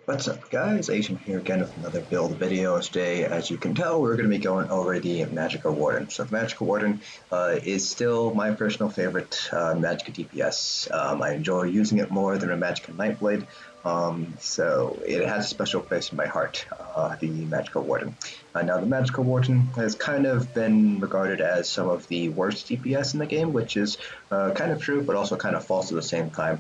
What's up guys, Asian here again with another build video. Today, as you can tell, we're going to be going over the Magicka Warden. So the Magicka Warden is still my personal favorite Magicka DPS. I enjoy using it more than a Magicka Nightblade, so it has a special place in my heart, the Magicka Warden. Now the Magicka Warden has kind of been regarded as some of the worst DPS in the game, which is kind of true, but also kind of false at the same time.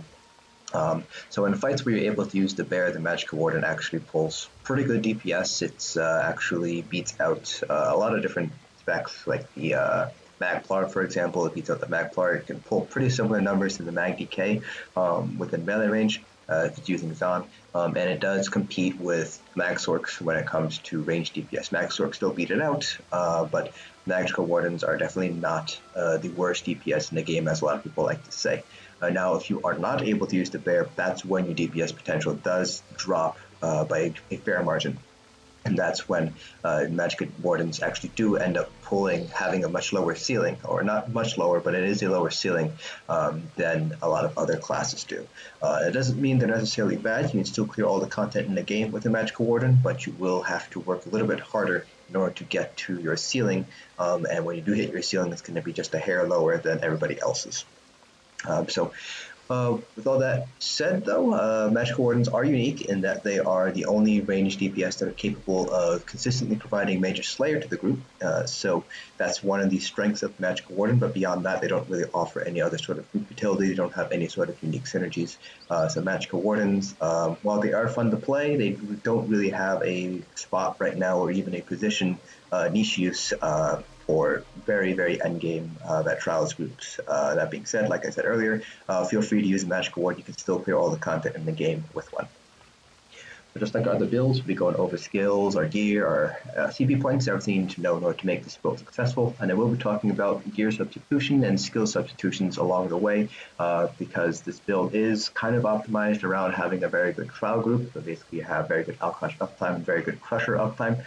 So in fights where you're able to use the bear, the Magicka Warden actually pulls pretty good DPS. It's actually beats out a lot of different specs, like the Magplar, for example. It beats out the Magplar. It can pull pretty similar numbers to the Mag DK within melee range if it's using Zaan. And it does compete with Magsorks when it comes to range DPS. Magsorks still beat it out, but Magicka Wardens are definitely not the worst DPS in the game, as a lot of people like to say. Now, if you are not able to use the bear, that's when your DPS potential does drop by a fair margin. And that's when Magicka Wardens actually do end up having a much lower ceiling, or not much lower, but it is a lower ceiling than a lot of other classes do. It doesn't mean they're necessarily bad. You can still clear all the content in the game with the Magicka Warden, but you will have to work a little bit harder in order to get to your ceiling. And when you do hit your ceiling, it's going to be just a hair lower than everybody else's. With all that said, though, Magicka Wardens are unique in that they are the only ranged DPS that are capable of consistently providing Major Slayer to the group. So that's one of the strengths of Magicka Warden, but beyond that, they don't really offer any other sort of group utility. They don't have any sort of unique synergies. So Magicka Wardens, while they are fun to play, they don't really have a spot right now or even a position niche use for very, very endgame that trials groups. That being said, like I said earlier, feel free to use a Magicka Ward. You can still clear all the content in the game with one. But just like our other builds, we'll be going over skills, our gear, our CP points, everything you need to know in order to make this build successful. And I will be talking about gear substitution and skill substitutions along the way, because this build is kind of optimized around having a very good trial group. So basically you have very good Alclash uptime, very good Crusher uptime.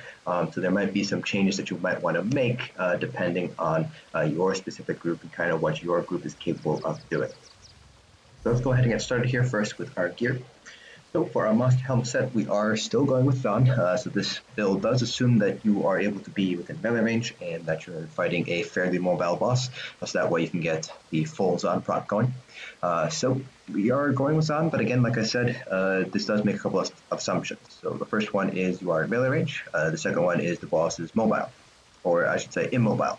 So there might be some changes that you might want to make depending on your specific group and kind of what your group is capable of doing. So let's go ahead and get started here first with our gear. So for our must helm set, we are still going with Zaan. So this build does assume that you are able to be within melee range and that you're fighting a fairly mobile boss. So that way you can get the full Zaan proc going. So we are going with Zaan, but again, like I said, this does make a couple of assumptions. So the first one is you are in melee range. The second one is the boss is mobile, or I should say immobile.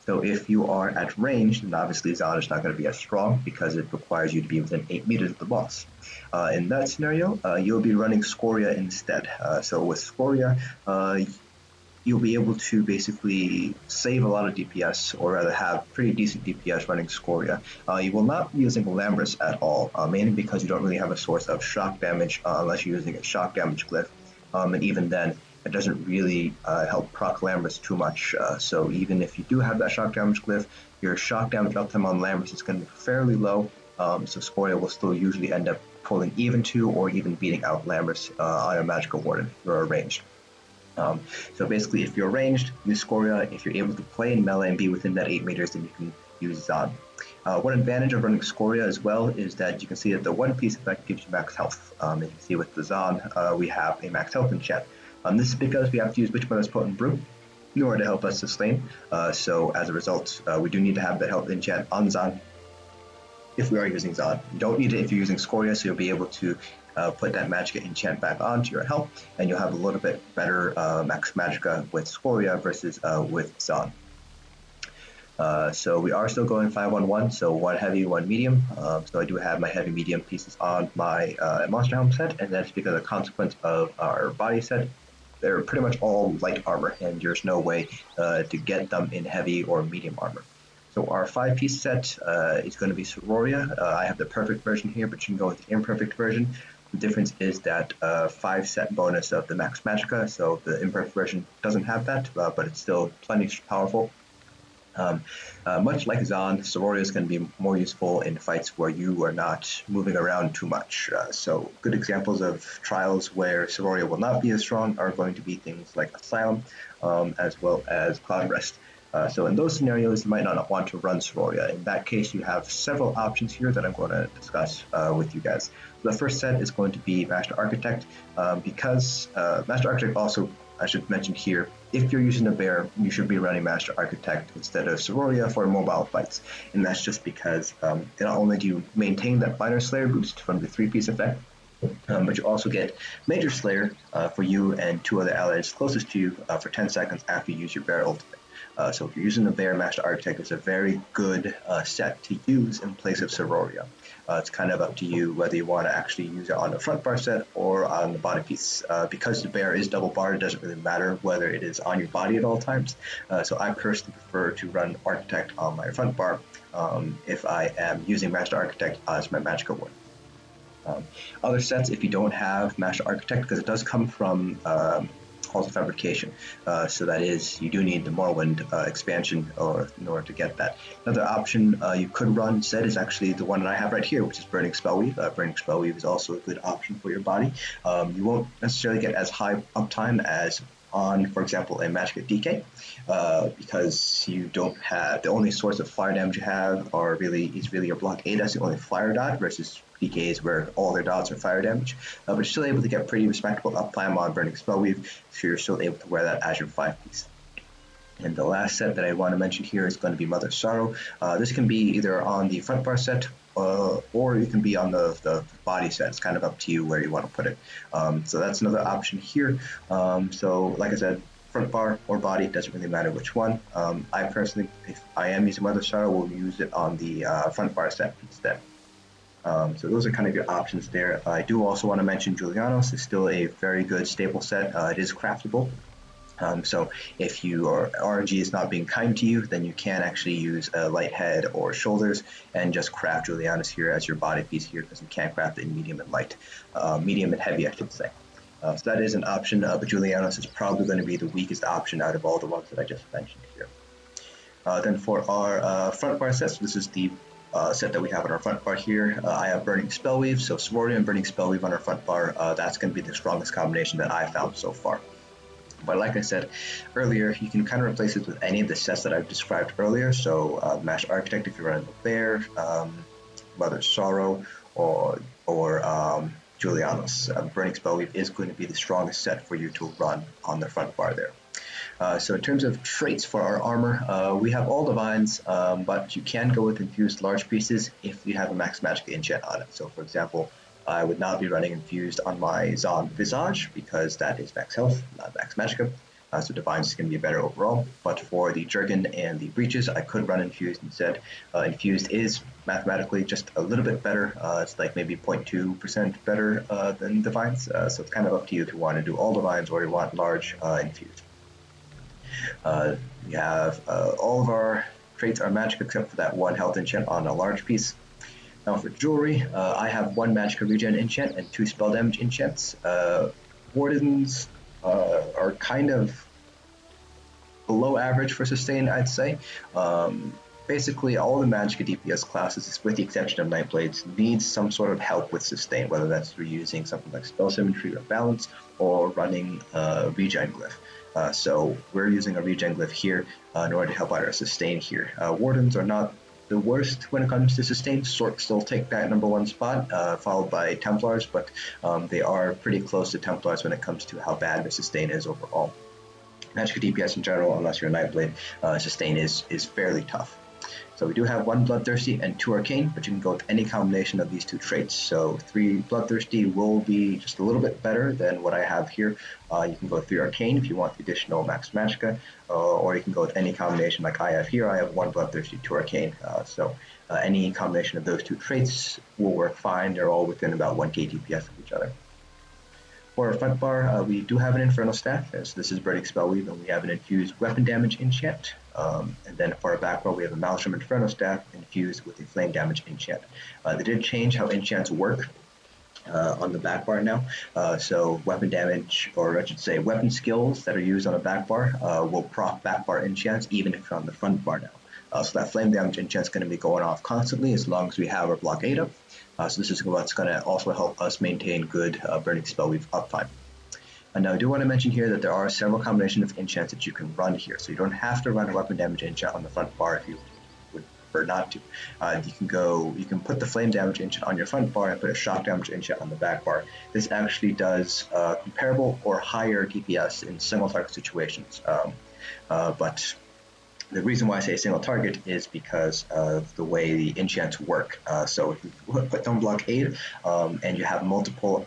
So if you are at range, then obviously Zaan is not going to be as strong because it requires you to be within 8 meters of the boss. In that scenario, you'll be running Skoria instead. So with Skoria, you'll be able to basically save a lot of DPS, or rather have pretty decent DPS running Skoria. You will not be using Lambrus at all, mainly because you don't really have a source of shock damage unless you're using a shock damage glyph. And even then, it doesn't really help proc Lambrus too much. So even if you do have that shock damage glyph, your shock damage uptime on Lambrus is going to be fairly low. So Skoria will still usually end up pulling even to or even beating out Lambrus on a Magicka Warden if you're ranged. So basically, if you're ranged, use Skoria. If you're able to play in melee and be within that 8 meters, then you can use Zaan. One advantage of running Skoria as well is that you can see that the one piece effect gives you max health. As you can see with the Zaan, we have a max health enchant. This is because we have to use Witchmother's Potent Brew in order to help us sustain. So as a result, we do need to have that health enchant on Zaan if we are using Zaan. You don't need it if you're using Skoria, so you'll be able to put that Magicka enchant back onto your health, and you'll have a little bit better max Magicka with Skoria versus with Zaan. So we are still going 5-1-1, so one heavy, one medium. So I do have my heavy medium pieces on my monster helm set, and that's because of the consequence of our body set. They're pretty much all light armor, and there's no way to get them in heavy or medium armor. So our 5-piece set is going to be Siroria. I have the perfect version here, but you can go with the imperfect version. The difference is that 5-set bonus of the max Magicka, so the imperfect version doesn't have that, but it's still plenty powerful. Much like Zaan, Siroria is going to be more useful in fights where you are not moving around too much. So good examples of trials where Siroria will not be as strong are going to be things like Asylum, as well as Cloud Rest. So in those scenarios, you might not want to run Siroria. In that case, you have several options here that I'm going to discuss with you guys. So the first set is going to be Master Architect, because Master Architect also, I should mention here, if you're using a bear, you should be running Master Architect instead of Siroria for mobile fights. And that's just because not only do you maintain that Binder Slayer boost from the 3-piece effect, but you also get Major Slayer for you and 2 other allies closest to you for 10 seconds after you use your bear ultimate. So if you're using the bear, Master Architect is a very good set to use in place of Siroria. It's kind of up to you whether you want to actually use it on the front bar set or on the body piece. Because the bear is double barred, it doesn't really matter whether it is on your body at all times. So I personally prefer to run Architect on my front bar if I am using Master Architect as my Magicka Warden. Other sets, if you don't have Master Architect, because it does come from Halls of Fabrication, so that is, you do need the Morrowind expansion in order to get that. Another option you could run instead is actually the one that I have right here, which is Burning Spellweave. Burning Spellweave is also a good option for your body. You won't necessarily get as high uptime as on, for example, a Magicka DK, because you don't have, the only source of fire damage you have is really your block 8. That's the only fire dot, versus DKs where all their dots are fire damage. But you're still able to get pretty respectable uptime on Burning Spellweave, so you're still able to wear that as your 5-piece. And the last set that I want to mention here is going to be Mother's Sorrow. This can be either on the front bar set, or you can be on the body set. It's kind of up to you where you want to put it. So that's another option here. So like I said, front bar or body, doesn't really matter which one. I personally, if I am using Mother's Sorrow, will use it on the front bar set instead. So those are kind of your options there. I do also want to mention Julianos is still a very good staple set. It is craftable. So if your RNG is not being kind to you, then you can actually use a light head or shoulders and just craft Julianos here as your body piece here, because you can't craft it in medium and light. Medium and heavy, I should say. So that is an option, but Julianos is probably going to be the weakest option out of all the ones that I just mentioned here. Then for our front bar sets, this is the set that we have on our front bar here. I have Burning Spellweave, so Siroria and Burning Spellweave on our front bar. That's going to be the strongest combination that I found so far. But like I said earlier, you can kind of replace it with any of the sets that I've described earlier. So Master Architect if you're running the bear, Mother's Sorrow, or Julianos. Burning Spellweave is going to be the strongest set for you to run on the front bar there. So in terms of traits for our armor, we have all divines, but you can go with infused large pieces if you have a max Magicka enchant on it. So for example, I would not be running infused on my Zaan Visage because that is max health, not max Magicka. So divines is going to be better overall. But for the Jurgen and the breaches, I could run infused instead. Infused is mathematically just a little bit better. It's like maybe 0.2% better than divines. So it's kind of up to you if you want to do all divines or you want large infused. We have all of our traits are magic except for that 1 health enchant on a large piece. Now for jewelry, I have 1 Magicka Regen enchant and 2 spell damage enchants. Wardens are kind of below average for sustain, I'd say. Basically, all the Magicka DPS classes, with the exception of Nightblades, needs some sort of help with sustain, whether that's through using something like Spell Symmetry or Balance, or running Regen Glyph. So we're using a Regen Glyph here in order to help out our sustain here. Wardens are not the worst when it comes to sustain. Sorts still take that #1 spot, followed by Templars, but they are pretty close to Templars when it comes to how bad the sustain is overall. Magicka DPS in general, unless you're a Nightblade, sustain is fairly tough. So we do have 1 Bloodthirsty and 2 Arcane, but you can go with any combination of these 2 traits. So 3 Bloodthirsty will be just a little bit better than what I have here. You can go with 3 Arcane if you want the additional max Magicka, or you can go with any combination like I have here. I have 1 Bloodthirsty, 2 Arcane. So any combination of those 2 traits will work fine. They're all within about 1k DPS of each other. For our front bar, we do have an Inferno staff, as this is Burning Spellweave, and we have an infused weapon damage enchant. And then for our back bar, we have a Maelstrom Inferno staff infused with a flame damage enchant. They did change how enchants work on the back bar now. So weapon damage, or I should say weapon skills that are used on a back bar will proc back bar enchants even if you're on the front bar now. So that flame damage enchant is going to be going off constantly as long as we have our block 8 up. So this is what's going to also help us maintain good Burning Spellweave uptime. Now I do want to mention here that there are several combinations of enchants that you can run here, so you don't have to run a weapon damage enchant on the front bar if you would prefer not to. You can put the flame damage enchant on your front bar and put a shock damage enchant on the back bar. This actually does comparable or higher DPS in single target situations, but the reason why I say single target is because of the way the enchants work. So if you put down blockade and you have multiple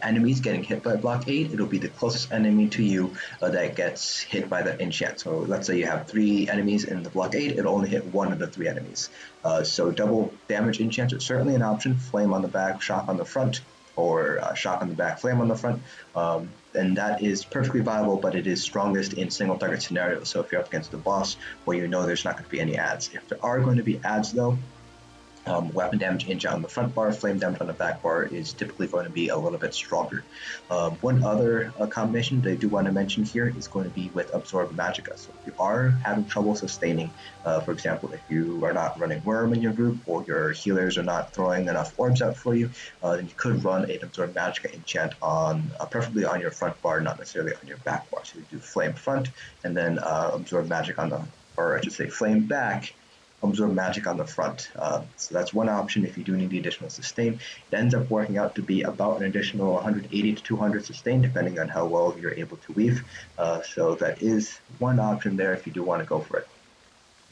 enemies getting hit by blockade, it'll be the closest enemy to you that gets hit by the enchant. So let's say you have 3 enemies in the blockade, it'll only hit 1 of the 3 enemies. So double damage enchants are certainly an option. Flame on the back, shock on the front, or shock on the back, flame on the front. And that is perfectly viable, but it is strongest in single target scenarios. So if you're up against the boss where you know there's not going to be any adds. If there are going to be adds though, weapon damage enchant on the front bar, flame damage on the back bar is typically going to be a little bit stronger. One other combination that I do want to mention here is going to be with Absorb Magicka. So if you are having trouble sustaining, for example, if you are not running Worm in your group or your healers are not throwing enough orbs out for you, then you could run an Absorb Magicka enchant on, preferably on your front bar, not necessarily on your back bar. So you do Flame front and then Absorb Magicka on the, or I should say Flame back, Absorb Magicka on the front. So that's one option if you do need the additional sustain. It ends up working out to be about an additional 180 to 200 sustain, depending on how well you're able to weave. So that is one option there if you do want to go for it.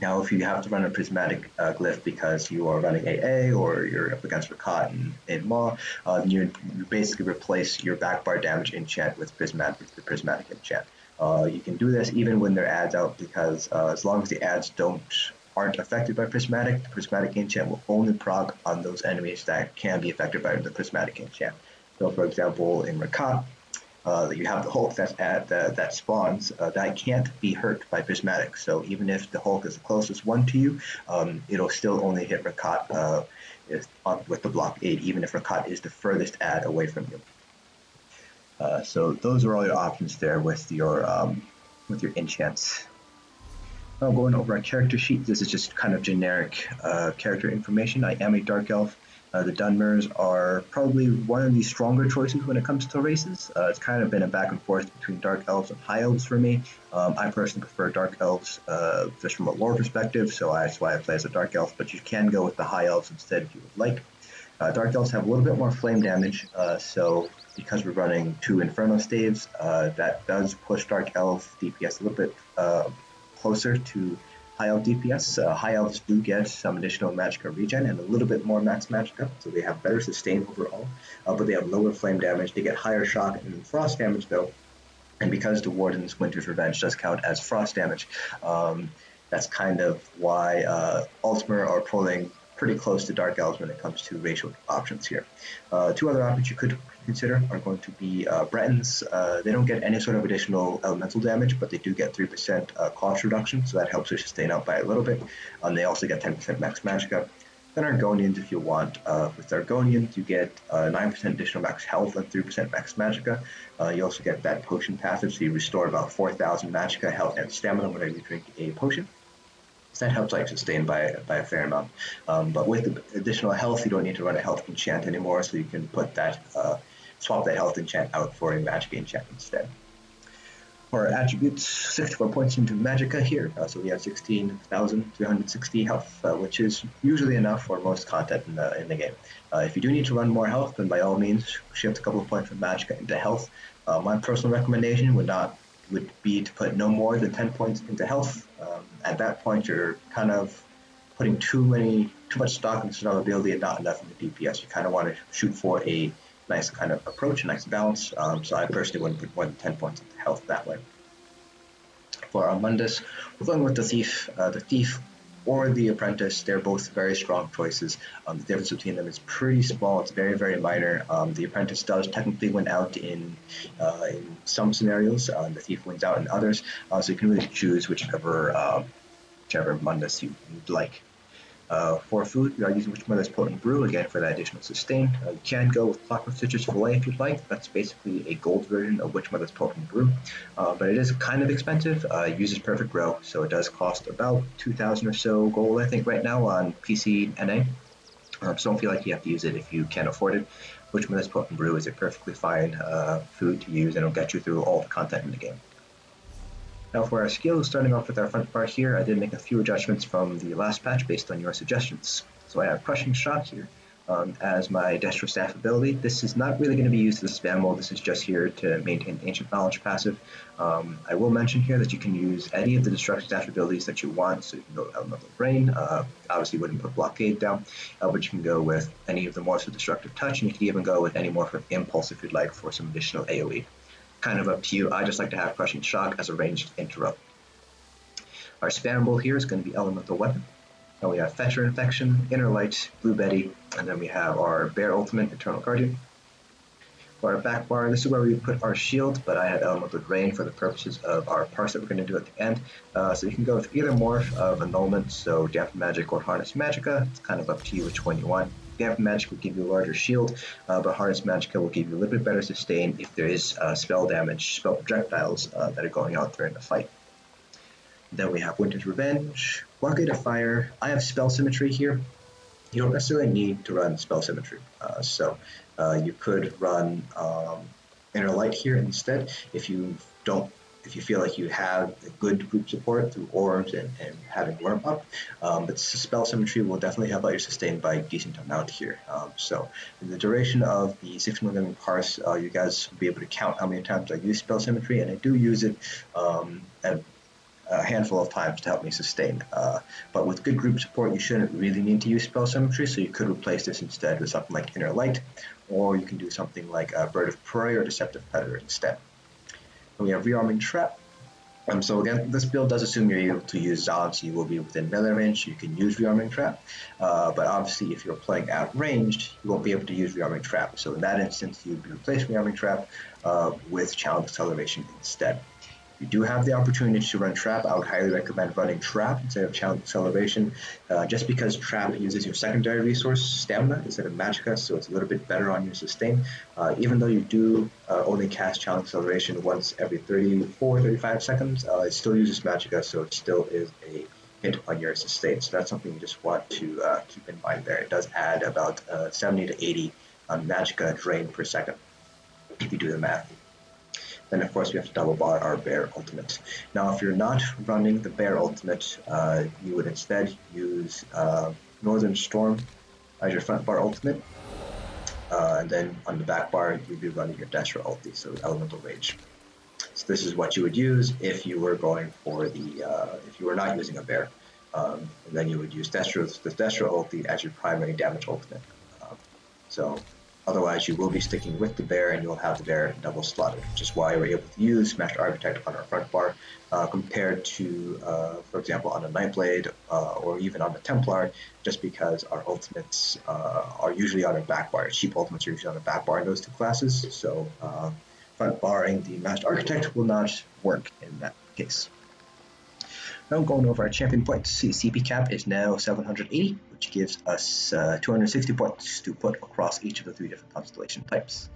Now, if you have to run a prismatic glyph because you are running AA or you're up against Rakat and Maw, you basically replace your back bar damage enchant with the prismatic enchant. You can do this even when there are adds out, because as long as the adds aren't affected by prismatic, the prismatic enchant will only proc on those enemies that can be affected by the prismatic enchant. So for example, in Rakat, you have the Hulk that spawns, that can't be hurt by prismatic. So even if the Hulk is the closest one to you, it'll still only hit Rakat with the blockade, even if Rakat is the furthest add away from you. So those are all your options there with your enchants. Now going over our character sheet, this is just kind of generic character information. I am a Dark Elf. The Dunmers are probably one of the stronger choices when it comes to races. It's kind of been a back and forth between Dark Elves and High Elves for me. I personally prefer Dark Elves just from a lore perspective, so that's why I play as a Dark Elf, but you can go with the High Elves instead if you would like. Dark Elves have a little bit more flame damage, so because we're running 2 Inferno staves, that does push Dark Elf DPS a little bit closer to High Elf DPS. High Elves do get some additional Magicka Regen and a little bit more max Magicka, so they have better sustain overall, but they have lower flame damage. They get higher shock and frost damage though, and because the Warden's Winter's Revenge does count as frost damage, that's kind of why Altmer are pulling pretty close to Dark Elves when it comes to racial options here. 2 other options you could consider are going to be Bretons. They don't get any sort of additional elemental damage, but they do get 3% cost reduction, so that helps you sustain out by a little bit. They also get 10% max Magicka. Then Argonians, if you want. With Argonians, you get 9% additional max health and 3% max Magicka. You also get that potion passive, so you restore about 4,000 Magicka health and stamina whenever you drink a potion. That helps like sustain by a fair amount. But with the additional health, you don't need to run a health enchant anymore, so you can put that swap that health enchant out for a Magicka enchant instead. For our attributes, 64 points into Magicka here, so we have 16,360 health, which is usually enough for most content in the game. If you do need to run more health, then by all means shift a couple of points from Magicka into health. My personal recommendation would be to put no more than 10 points into health. At that point, you're kind of putting too much stock in survivability and not enough in the DPS. You kind of want to shoot for a nice kind of approach, a nice balance. So I personally wouldn't put more than 10 points into health that way. For our Mundus, we're going with the Thief. The Thief or the Apprentice, they're both very strong choices. The difference between them is pretty small. It's very, very minor. The Apprentice does technically win out in some scenarios. The Thief wins out in others. So you can really choose whichever Mundus you'd like. For food, we are using Witchmother's Potent Brew, again for that additional sustain. You can go with Clockwork Stitcher's Fillet if you'd like. That's basically a gold version of Witchmother's Potent Brew. But it is kind of expensive. It uses Perfect Grow, so it does cost about 2,000 or so gold, I think, right now on PC NA. So don't feel like you have to use it if you can't afford it. which Let's Potent Brew is a perfectly fine food to use, and it'll get you through all the content in the game. Now for our skills, starting off with our front bar here, I did make a few adjustments from the last patch based on your suggestions. So I have Crushing Shock here as my Destro Staff ability. This is not really going to be used as a spam mode, this is just here to maintain Ancient Knowledge passive. I will mention here that you can use any of the Destruction Staff abilities that you want, so you can go Elemental Rain, obviously wouldn't put Blockade down, but you can go with any of the Morphs of Destructive Touch, and you can even go with any Morph of Impulse if you'd like for some additional AoE. Kind of up to you. I just like to have Crushing Shock as a ranged interrupt. Our spammable here is going to be Elemental Weapon. Then we have Fetcher Infection, Inner Light, Blue Betty, and then we have our Bear Ultimate, Eternal Guardian. For our back bar, this is where we put our shield, but I have Elemental Drain for the purposes of our parse that we're going to do at the end. So you can go with either morph of Annulment, so Dampen Magic or Harness Magicka. It's kind of up to you which one you want. Dampen Magic will give you a larger shield, but Harness Magicka will give you a little bit better sustain if there is spell damage, spell projectiles that are going out during the fight. Then we have Winter's Revenge, Blockade of Fire. I have Spell Symmetry here. You don't necessarily need to run Spell Symmetry, so you could run Inner Light here instead if you feel like you have a good group support through orbs and having Worm up, but Spell Symmetry will definitely help out your sustain by a decent amount here. So in the duration of the 6 million parse, you guys will be able to count how many times I use Spell Symmetry, and I do use it at a handful of times to help me sustain. But with good group support, you shouldn't really need to use Spell Symmetry, so you could replace this instead with something like Inner Light, or you can do something like Bird of Prey or Deceptive Predator instead. And we have Rearming Trap. So again, this build does assume you're able to use Zaan, so you will be within melee range, so you can use Rearming Trap. But obviously, if you're playing at ranged, you won't be able to use Rearming Trap. So in that instance, you'd replace Rearming Trap with Challenge Acceleration instead. If you do have the opportunity to run Trap, I would highly recommend running Trap instead of Challenge Acceleration, just because Trap uses your secondary resource, Stamina, instead of Magicka, so it's a little bit better on your sustain. Even though you do only cast Challenge Acceleration once every 34-35 seconds, it still uses Magicka, so it still is a hit on your sustain. So that's something you just want to keep in mind there. It does add about 70 to 80 Magicka drain per second, if you do the math. Then of course we have to double bar our Bear Ultimate. Now if you're not running the Bear Ultimate, you would instead use Northern Storm as your front bar Ultimate, and then on the back bar you'd be running your Destro ulti, so Elemental Rage. So this is what you would use if you were going for the, if you were not using a Bear. And then you would use the Destro ulti as your primary damage ultimate. Otherwise, you will be sticking with the Bear, and you'll have the Bear double slotted, which is why we're able to use Master Architect on our front bar compared to, for example, on a Nightblade or even on the Templar, just because our ultimates are usually on our back bar. Cheap ultimates are usually on the back bar in those two classes, so front barring the Master Architect will not work in that case. Now going over our champion points, the CP cap is now 780, which gives us 260 points to put across each of the 3 different constellation types.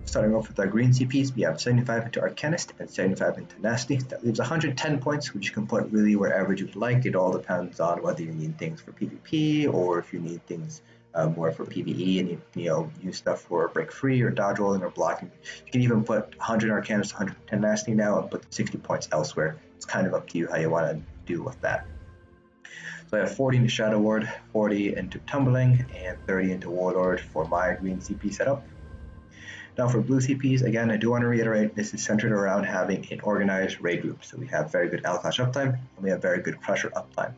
Starting off with our green CPs, we have 75 into Arcanist and 75 into Nasty. That leaves 110 points, which you can put really wherever you'd like. It all depends on whether you need things for PvP or if you need things more for PvE and you use stuff for break free or dodge rolling or blocking. You can even put 100 Arcanist, 110 Nasty now and put 60 points elsewhere. It's kind of up to you how you want to do with that. So I have 40 into Shadow Ward, 40 into Tumbling, and 30 into Warlord for my green CP setup. Now for blue CPs, again, I do want to reiterate, this is centered around having an organized raid group. So we have very good Alkosh uptime, and we have very good Crusher uptime.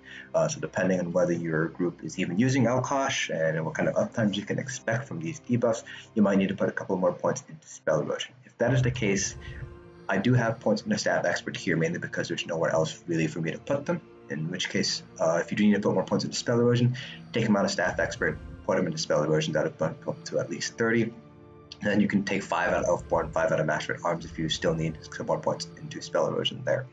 So depending on whether your group is even using Alkosh and what kind of uptimes you can expect from these debuffs, you might need to put a couple more points into Spell Erosion. If that is the case, I do have points in the Staff Expert here, mainly because there's nowhere else really for me to put them. In which case, if you do need to put more points into Spell Erosion, take them out of Staff Expert, put them into Spell Erosion, that would bump up to at least 30. And then you can take 5 out of Elfborn, 5 out of Master at Arms if you still need some more points into Spell Erosion there.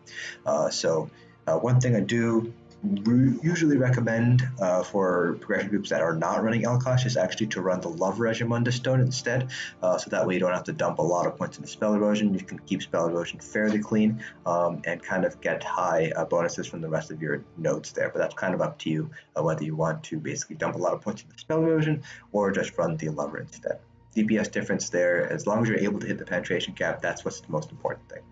One thing I do usually recommend for progression groups that are not running Alkosh is actually to run the Love Regimunda Stone instead, so that way you don't have to dump a lot of points into Spell Erosion. You can keep Spell Erosion fairly clean and kind of get high bonuses from the rest of your nodes there, but that's kind of up to you whether you want to basically dump a lot of points into Spell Erosion or just run the Lover instead. DPS difference there. As long as you're able to hit the penetration cap, that's what's the most important thing.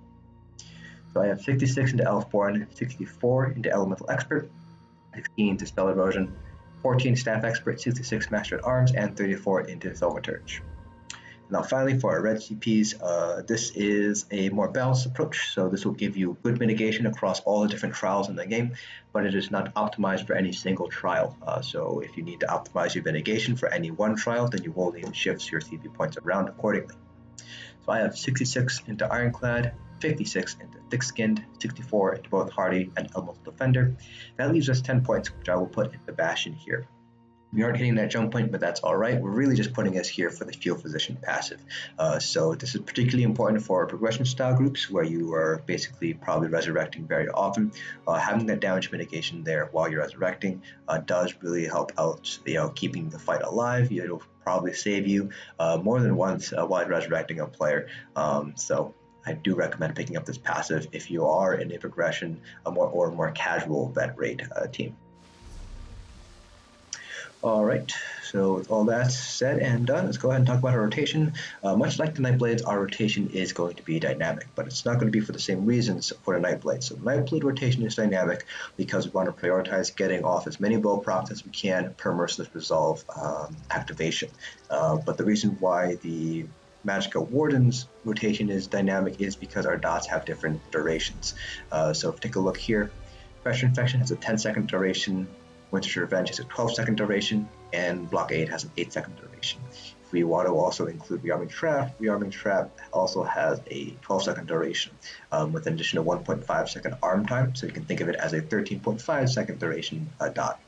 So I have 66 into Elfborn, 64 into Elemental Expert, 16 into Spell Erosion, 14 Staff Expert, 66 Master at Arms, and 34 into Thaumaturge. Now finally for our red CPs, this is a more balanced approach, so this will give you good mitigation across all the different trials in the game, but it is not optimized for any single trial. So if you need to optimize your mitigation for any one trial, then you will need to shift your CP points around accordingly. So I have 66 into Ironclad, 56 into Thick-Skinned, 64 into both Hardy and Elemental Defender. That leaves us 10 points, which I will put into Bastion here. We aren't hitting that jump point, but that's alright. We're really just putting us here for the Field Physician passive. So this is particularly important for progression style groups where you are basically probably resurrecting very often. Having that damage mitigation there while you're resurrecting does really help out, keeping the fight alive. It'll probably save you more than once while resurrecting a player. So I do recommend picking up this passive if you are in a progression or more casual event raid team. Alright, so with all that said and done, let's go ahead and talk about our rotation. Much like the Nightblades, our rotation is going to be dynamic, but it's not going to be for the same reasons for the Nightblade. So the Nightblade rotation is dynamic because we want to prioritize getting off as many bow procs as we can per Merciless Resolve activation. But the reason why the Magicka Warden's rotation is dynamic is because our dots have different durations. So if we take a look here, Pressure Infection has a 10-second duration, Winter's Revenge has a 12-second duration, and Blockade has an 8-second duration. If we want to also include Rearming Trap also has a 12-second duration with an additional 1.5-second arm time, so you can think of it as a 13.5-second duration dot.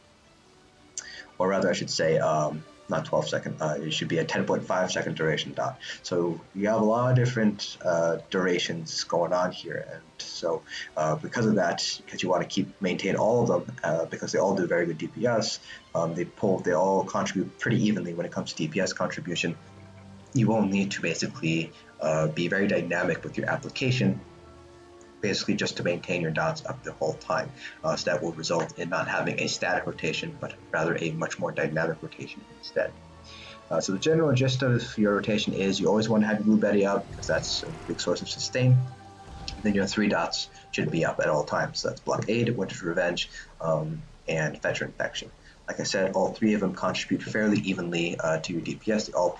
Or rather, I should say, not 12-second, it should be a 10.5-second duration dot. So you have a lot of different durations going on here, and so because of that, because you want to maintain all of them, because they all do very good DPS, they all contribute pretty evenly when it comes to DPS contribution. You will need to basically be very dynamic with your application, basically just to maintain your dots up the whole time. So that will result in not having a static rotation, but rather a much more dynamic rotation instead. So the general gist of your rotation is you always want to have your Blue Betty up because that's a big source of sustain. Then your 3 dots should be up at all times. So that's Blockade, Winter's Revenge, and Fetcher Infection. Like I said, all 3 of them contribute fairly evenly to your DPS. They all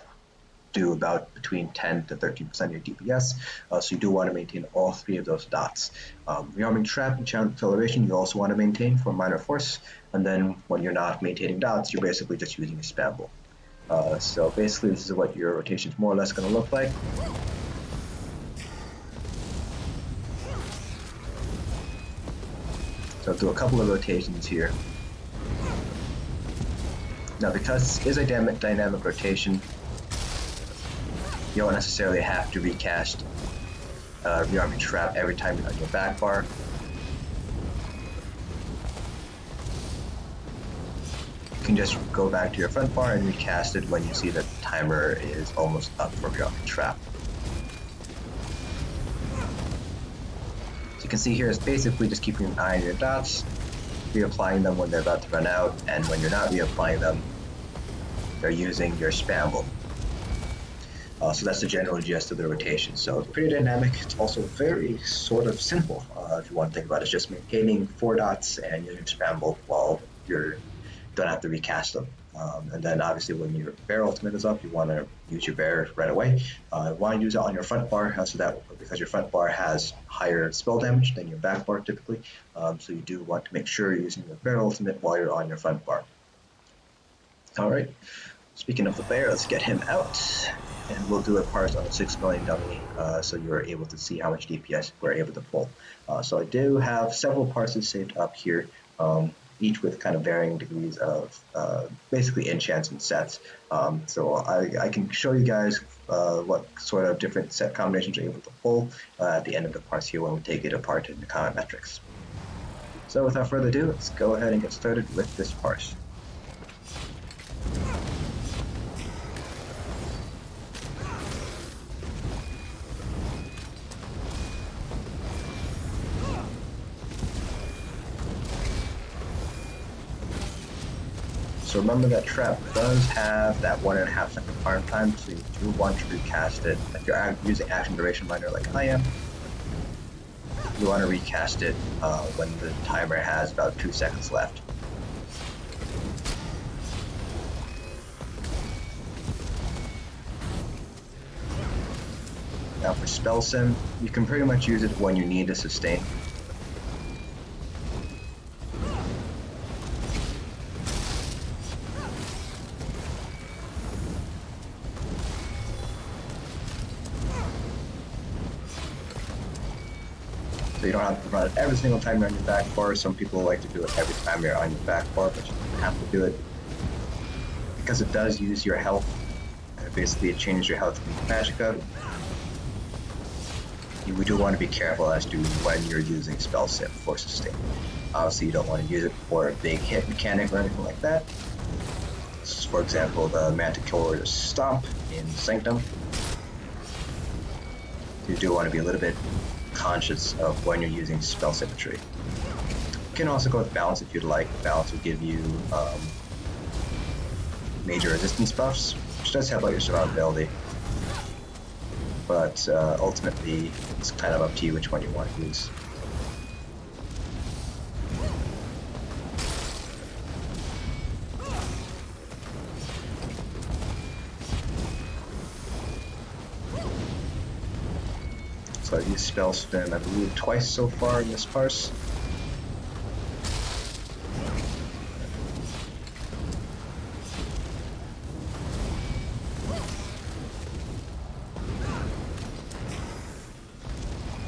do about between 10 to 13% of your DPS, so you do want to maintain all 3 of those dots. Rearming Trap and Channel Acceleration you also want to maintain for minor force, and then when you're not maintaining dots, you're basically just using a spam bowl. So basically this is what your rotation is more or less going to look like. So I'll do a couple of rotations here. Now because this is a dynamic rotation, you don't necessarily have to recast Rearming Trap every time you're on your back bar. You can just go back to your front bar and recast it when you see that the timer is almost up for Rearming Trap. So you can see here it's basically just keeping an eye on your dots, reapplying them when they're about to run out, and when you're not reapplying them, they're using your spam bowl. So that's the general gist of the rotation. So it's pretty dynamic. It's also very sort of simple, if you want to think about it. It's just maintaining 4 dots and using spam bowl while you don't have to recast them. And then obviously when your bear ultimate is up, you want to use your bear right away. You want to use it on your front bar, so that because your front bar has higher spell damage than your back bar typically. So you do want to make sure you're using your bear ultimate while you're on your front bar. Alright, speaking of the bear, let's get him out. And we'll do a parse on a 6 million dummy, so you're able to see how much DPS we're able to pull. So I do have several parses saved up here, each with kind of varying degrees of basically enchants and sets. So I can show you guys what sort of different set combinations you're able to pull at the end of the parse here when we take it apart in the comment metrics. So without further ado, let's go ahead and get started with this parse. So remember that trap does have that 1.5 second farm time, so you do want to recast it. If you're using action duration miner like I am, you want to recast it when the timer has about 2 seconds left. Now for Spell Sim, you can pretty much use it when you need to sustain. So you don't have to run it every single time you're on your back bar. Some people like to do it every time you're on your back bar, but you don't have to do it. Because it does use your health. Basically, it changes your health from Magicka. We do want to be careful as to when you're using Spell Sim for sustain. Obviously, you don't want to use it for a big hit mechanic or anything like that. This is, for example, the Magicka Warden Stomp in Sanctum. You do want to be a little bit conscious of when you're using spell symmetry. You can also go with balance if you'd like. Balance will give you major resistance buffs, which does help out your survivability. But ultimately, it's kind of up to you which one you want to use. So I've used Spell Spin, I believe, twice so far in this parse.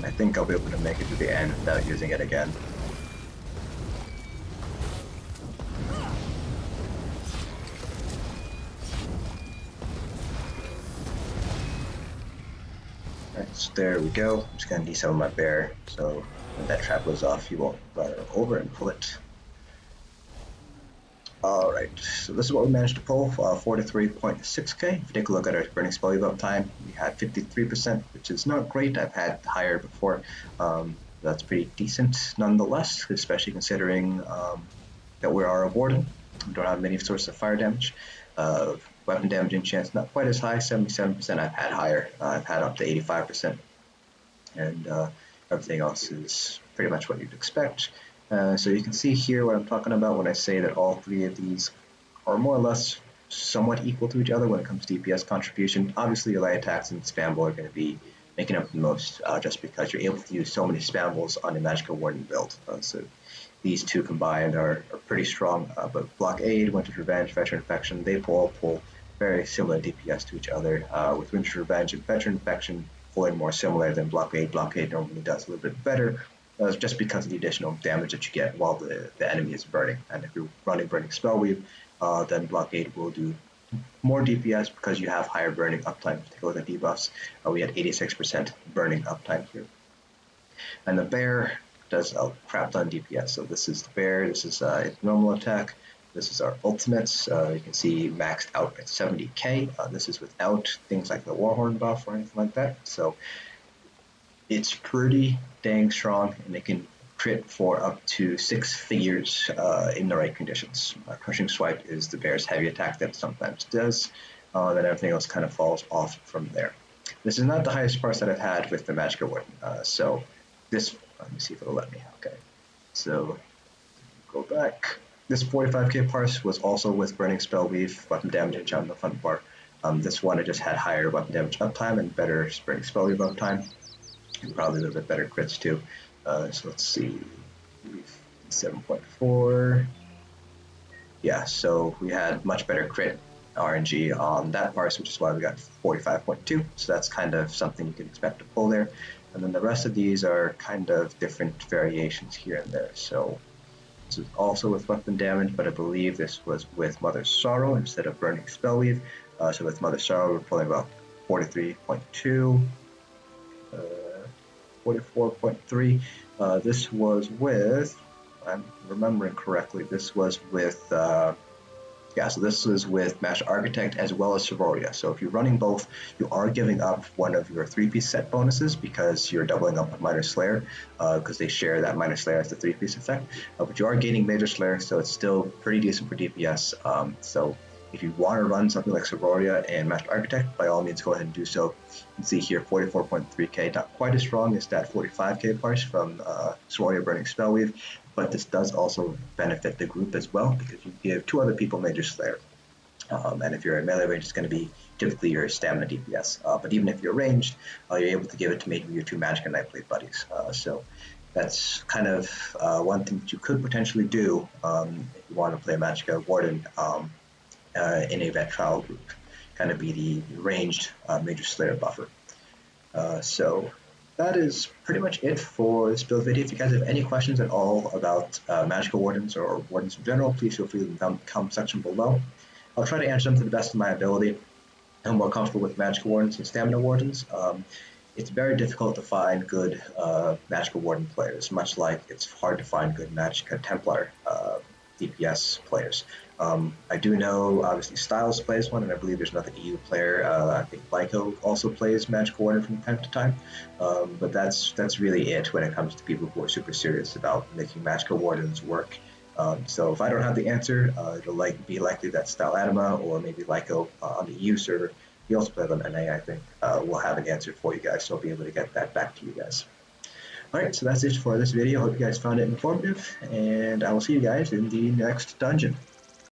I think I'll be able to make it to the end without using it again. Alright, so there we go. I'm just going to desummon my bear, so when that trap goes off, you won't run over and pull it. Alright, so this is what we managed to pull, 43.6k. If you take a look at our burning spell uptime, we had 53%, which is not great. I've had higher before. That's pretty decent nonetheless, especially considering that we are a warden. We don't have many sources of fire damage. Weapon damage enchants not quite as high, 77%. I've had higher. I've had up to 85%. And everything else is pretty much what you'd expect. So you can see here what I'm talking about when I say that all three of these are more or less somewhat equal to each other when it comes to DPS contribution. Obviously, your light attacks and spamble are going to be making up the most just because you're able to use so many spambles on a Magicka Warden build. So these two combined are pretty strong, but Blockade, Winter's Revenge, Veteran Infection, they all pull very similar DPS to each other, with Winter's Revenge and Veteran Infection pulling more similar than Blockade. Blockade normally does a little bit better, just because of the additional damage that you get while the enemy is burning. And if you're running Burning Spellweave, then Blockade will do more DPS because you have higher burning uptime. Take a look at debuffs. We had 86% burning uptime here. And the bear does a crap ton DPS. So this is the bear, this is its normal attack, this is our ultimates. You can see maxed out at 70k. This is without things like the Warhorn buff or anything like that. So it's pretty dang strong, and it can crit for up to 6 figures in the right conditions. Crushing Swipe is the bear's heavy attack that it sometimes does, then everything else kind of falls off from there. This is not the highest parse that I've had with the Magicka Warden, so this, let me see if it'll let me, okay. So, go back. This 45k parse was also with Burning Spellweave, weapon damage, and on the front bar. This one I just had higher weapon damage uptime and better Burning Spellweave uptime, and probably a little bit better crits too. So let's see, 7.4. Yeah, so we had much better crit RNG on that parse, which is why we got 45.2. So that's kind of something you can expect to pull there. And then the rest of these are kind of different variations here and there. So this is also with weapon damage, but I believe this was with Mother's Sorrow instead of Burning Spellweave. So with Mother's Sorrow, we're pulling about 43.2. 44.3. This was with, if I'm remembering correctly, this was with Yeah, so this is with Master Architect as well as Siroria. So if you're running both, you are giving up one of your 3-piece set bonuses because you're doubling up on Minor Slayer, because they share that Minor Slayer as the 3-piece effect. But you are gaining Major Slayer, so it's still pretty decent for DPS. So if you want to run something like Siroria and Master Architect, by all means go ahead and do so. You can see here 44.3k, not quite as strong as that 45k price from Siroria Burning Spellweave, but this does also benefit the group as well because you give 2 other people Major Slayer. And if you're in melee range, it's going to be typically your stamina DPS. But even if you're ranged, you're able to give it to maybe your 2 Magicka Nightblade buddies. So that's kind of one thing that you could potentially do if you want to play Magicka Warden in a vet trial group, kind of be the ranged Major Slayer buffer. So that is pretty much it for this build video. If you guys have any questions at all about Magicka Wardens or Wardens in general, please feel free to leave them in the comment section below. I'll try to answer them to the best of my ability. I'm more comfortable with Magicka Wardens and Stamina Wardens. It's very difficult to find good Magicka Warden players, much like it's hard to find good Magicka Templar DPS players. I do know, obviously, Styles plays one, and I believe there's another EU player. I think Lyco also plays Magicka Warden from time to time. But that's really it when it comes to people who are super serious about making Magicka Wardens work. So if I don't have the answer, it'll be likely that Style Anima or maybe Lyco on the EU server, he also plays on NA, I think, will have an answer for you guys, so I'll be able to get that back to you guys. Alright, so that's it for this video. Hope you guys found it informative, and I will see you guys in the next dungeon.